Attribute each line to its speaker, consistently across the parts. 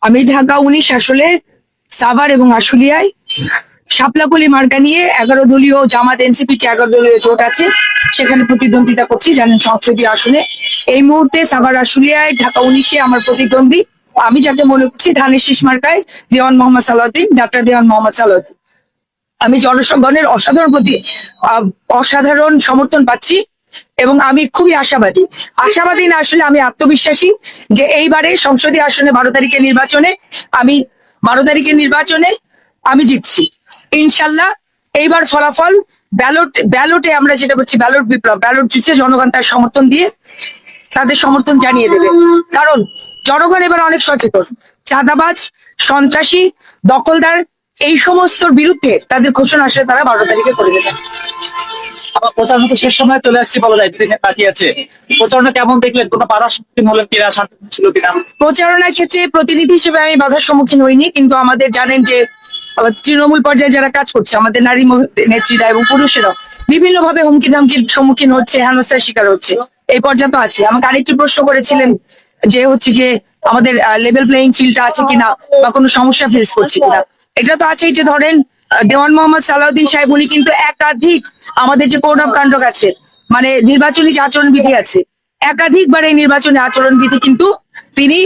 Speaker 1: আমি ঢাকা 19 আসলে সাভার এবং আশুলিয়ায় শাপলাকলি মার্কা নিয়ে 11 দলীয় জামাত এনসিপি 11 দলীয় জোট আছে, সেখানে প্রতিদ্বন্দ্বিতা করছি জানেন সংসদীয় আসনে। এই মুহূর্তে সাভার আশুলিয়ায় ঢাকা 19-এ আমার প্রতিদ্বন্দ্বী আমি যাকে মনে করছি ধানের শীষ মার্কায় দেওয়ান মোহাম্মদ সালাউদ্দিন, ডাক্তার দেওয়ান মোহাম্মদ সালাউদ্দিন। আমি জনসংগঠনের অসাধারণ সমর্থন পাচ্ছি এবং আমি খুবই আশাবাদী না আসলে আমি আত্মবিশ্বাসী যে এইবারে সংসদীয় আসনে 12 তারিখের নির্বাচনে আমি জিতছি ইনশাল্লাহ। এইবার ফলাফল ব্যালটে আমরা যেটা বলছি ব্যালট বিপ্লব, ব্যালট জিতছে জনগণ তার সমর্থন দিয়ে তাদের সমর্থন জানিয়ে দেবে। কারণ জনগণ এবার অনেক সচেতন, চাঁদাবাজ, সন্ত্রাসী, দখলদার এই সমস্তর বিরুদ্ধে তাদের ঘোষণা আসলে তারা 12 তারিখে করে দেবেন।
Speaker 2: আবার প্রচারণা তো শেষ সময় চলে আসছে বলা যায়, দুদিনের বাকি আছে। প্রচারণা কেমন দেখলেন? কোনো বাধার সম্মুখীন হলেন কিনা, শান্তি ছিল কিনা?
Speaker 1: প্রচারণার ক্ষেত্রে প্রতিনিধি হিসেবে আমি বাধার সম্মুখীন হইনি, কিন্তু আমাদের জানেন যে তৃণমূল পর্যায়ে যারা কাজ করছে আমাদের নারী নেত্রীরা এবং পুরুষেরা বিভিন্ন ভাবে হুমকি ধামকির সম্মুখীন হচ্ছে, হেনস্থার শিকার হচ্ছে, এই পর্যায়ে তো আছে। আমাকে আরেকটি প্রশ্ন করেছিলেন যে হচ্ছে গিয়ে আমাদের লেভেল প্লেইং ফিল্ডটা আছে কিনা বা কোনো সমস্যা ফেস করছে কিনা। এটা তো আছেই যে ধরেন দেওয়ান মোহাম্মদ সালাউদ্দিন সাহেব উনি কিন্তু একাধিক আমাদের যে কোড অফ কন্ডাক্ট আছে, মানে নির্বাচনী যে আচরণবিধি আছে, একাধিকবার এই নির্বাচনী আচরণবিধি কিন্তু তিনি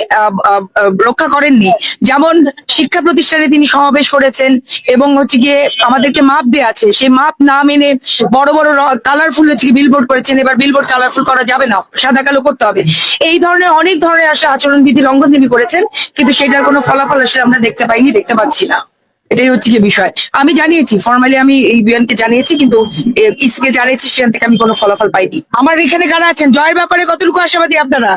Speaker 1: রক্ষা করেননি। যেমন শিক্ষা প্রতিষ্ঠানে তিনি সমাবেশ করেছেন এবং হচ্ছে গিয়ে আমাদেরকে মাপ দেওয়া আছে, সেই মাপ না মেনে বড় বড় কালারফুল হচ্ছে গিয়ে বিলবোর্ড করেছেন। এবার বিলবোর্ড কালারফুল করা যাবে না, সাদা কালো করতে হবে। এই ধরনের অনেক ধরনের আসলে আচরণবিধি লঙ্ঘন তিনি করেছেন, কিন্তু সেটার কোনো ফলাফল আসলে আমরা দেখতে পাইনি, দেখতে পাচ্ছি না। এটাই হচ্ছে কি বিষয়। আমি জানিয়েছি ফর্মালি, আমি এই বিয়ানকে জানিয়েছি, কিন্তু ইসকে জানিয়েছি, সেখান থেকে আমি কোনো ফলাফল পাইনি। আমার এখানে কারা আছেন, জয়ের ব্যাপারে কতটুকু আশাবাদী আপনারা?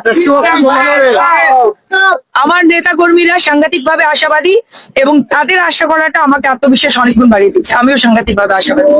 Speaker 1: আমার নেতা কর্মীরা সাংঘাতিক ভাবে আশাবাদী এবং তাদের আশা করাটা আমাকে আত্মবিশ্বাস অনেকগুণ বাড়িয়ে দিচ্ছে। আমিও সাংঘাতিক ভাবে আশাবাদী।